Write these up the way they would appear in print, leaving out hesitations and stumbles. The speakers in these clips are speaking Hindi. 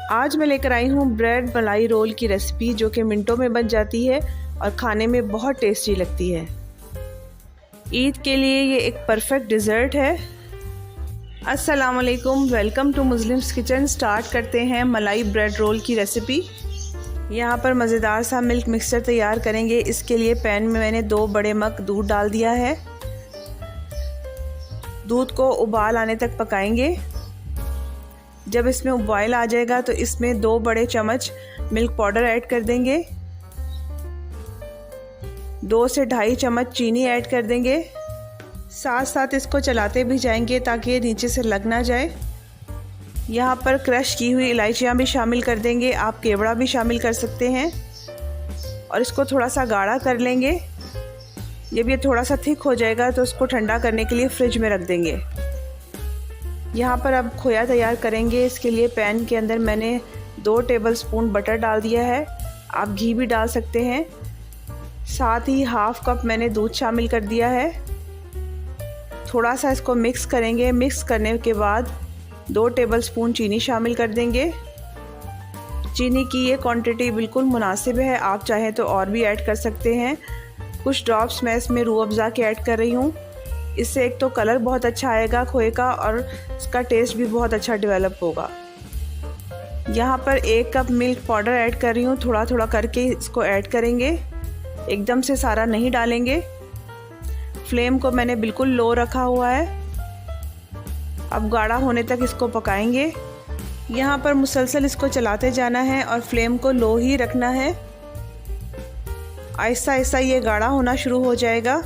आज मैं लेकर आई हूँ ब्रेड मलाई रोल की रेसिपी, जो कि मिनटों में बन जाती है और खाने में बहुत टेस्टी लगती है। ईद के लिए ये एक परफेक्ट डिज़र्ट है। अस्सलाम वालेकुम, welcome to Muslims kitchen. Start करते हैं मलाई ब्रेड रोल की रेसिपी। यहाँ पर मज़ेदार सा मिल्क मिक्सचर तैयार करेंगे। इसके लिए पैन में मैंने 2 बड़े मग दूध डाल दिया है। दूध को उबाल आने तक पकाएंगे। जब इसमें उबाल आ जाएगा तो इसमें 2 बड़े चम्मच मिल्क पाउडर ऐड कर देंगे। 2 से 2.5 चम्मच चीनी ऐड कर देंगे। साथ साथ इसको चलाते भी जाएंगे ताकि ये नीचे से लग ना जाए। यहाँ पर क्रश की हुई इलायचियाँ भी शामिल कर देंगे। आप केवड़ा भी शामिल कर सकते हैं और इसको थोड़ा सा गाढ़ा कर लेंगे। जब ये थोड़ा सा थिक हो जाएगा तो इसको ठंडा करने के लिए फ्रिज में रख देंगे। यहाँ पर अब खोया तैयार करेंगे। इसके लिए पैन के अंदर मैंने 2 टेबलस्पून बटर डाल दिया है। आप घी भी डाल सकते हैं। साथ ही 1/2 कप मैंने दूध शामिल कर दिया है। थोड़ा सा इसको मिक्स करेंगे। मिक्स करने के बाद 2 टेबलस्पून चीनी शामिल कर देंगे। चीनी की ये क्वांटिटी बिल्कुल मुनासिब है, आप चाहें तो और भी ऐड कर सकते हैं। कुछ ड्रॉप्स मैं इसमें रूह अफ़ज़ा के ऐड कर रही हूँ। इससे एक तो कलर बहुत अच्छा आएगा खोए का और इसका टेस्ट भी बहुत अच्छा डेवलप होगा। यहाँ पर 1 कप मिल्क पाउडर ऐड कर रही हूँ। थोड़ा थोड़ा करके इसको ऐड करेंगे, एकदम से सारा नहीं डालेंगे। फ्लेम को मैंने बिल्कुल लो रखा हुआ है। अब गाढ़ा होने तक इसको पकाएंगे। यहाँ पर मुसलसल इसको चलाते जाना है और फ्लेम को लो ही रखना है। आहिस्ता आहिस्ता ये गाढ़ा होना शुरू हो जाएगा।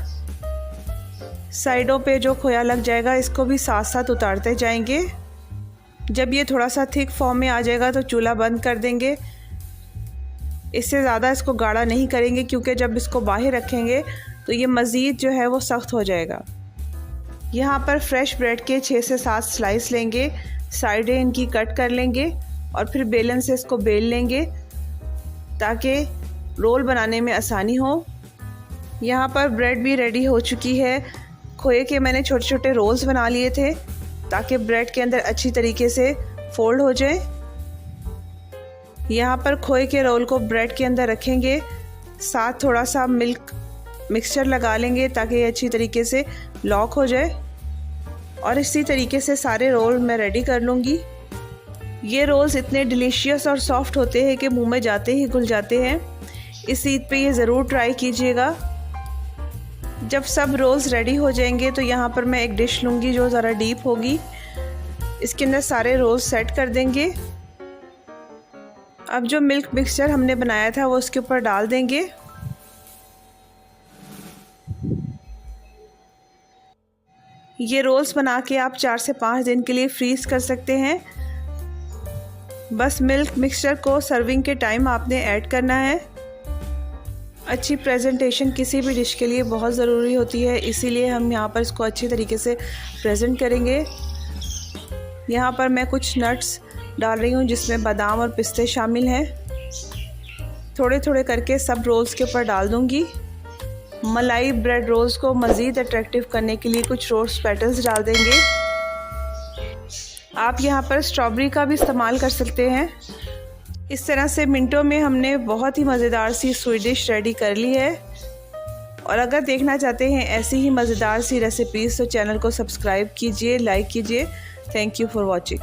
साइडों पे जो खोया लग जाएगा इसको भी साथ साथ उतारते जाएंगे। जब ये थोड़ा सा थिक फॉर्म में आ जाएगा तो चूल्हा बंद कर देंगे। इससे ज़्यादा इसको गाढ़ा नहीं करेंगे, क्योंकि जब इसको बाहर रखेंगे तो ये मज़ीद जो है वो सख्त हो जाएगा। यहाँ पर फ्रेश ब्रेड के 6 से 7 स्लाइस लेंगे। साइडें इनकी कट कर लेंगे और फिर बेलन से इसको बेल लेंगे ताकि रोल बनाने में आसानी हो। यहाँ पर ब्रेड भी रेडी हो चुकी है। खोए के मैंने छोटे छोटे रोल्स बना लिए थे ताकि ब्रेड के अंदर अच्छी तरीके से फोल्ड हो जाए। यहाँ पर खोए के रोल को ब्रेड के अंदर रखेंगे। साथ थोड़ा सा मिल्क मिक्सचर लगा लेंगे ताकि ये अच्छी तरीके से लॉक हो जाए। और इसी तरीके से सारे रोल मैं रेडी कर लूँगी। ये रोल्स इतने डिलीशियस और सॉफ्ट होते हैं कि मुंह में जाते ही घुल जाते हैं। इस ईद पे ये ज़रूर ट्राई कीजिएगा। जब सब रोल्स रेडी हो जाएंगे तो यहाँ पर मैं एक डिश लूँगी जो ज़रा डीप होगी। इसके अंदर सारे रोल्स सेट कर देंगे। अब जो मिल्क मिक्सचर हमने बनाया था वो उसके ऊपर डाल देंगे। ये रोल्स बना के आप 4 से 5 दिन के लिए फ्रीज़ कर सकते हैं। बस मिल्क मिक्सचर को सर्विंग के टाइम आपने ऐड करना है। अच्छी प्रेजेंटेशन किसी भी डिश के लिए बहुत ज़रूरी होती है, इसीलिए हम यहाँ पर इसको अच्छी तरीके से प्रेजेंट करेंगे। यहाँ पर मैं कुछ नट्स डाल रही हूँ जिसमें बादाम और पिस्ते शामिल हैं। थोड़े थोड़े करके सब रोल्स के ऊपर डाल दूँगी। मलाई ब्रेड रोल्स को मज़ीद अट्रैक्टिव करने के लिए कुछ रोज़ पेटल्स डाल देंगे। आप यहाँ पर स्ट्रॉबेरी का भी इस्तेमाल कर सकते हैं। इस तरह से मिनटों में हमने बहुत ही मज़ेदार सी स्वीट डिश रेडी कर ली है। और अगर देखना चाहते हैं ऐसी ही मज़ेदार सी रेसिपीज़ तो चैनल को सब्सक्राइब कीजिए, लाइक कीजिए। Thank you for watching.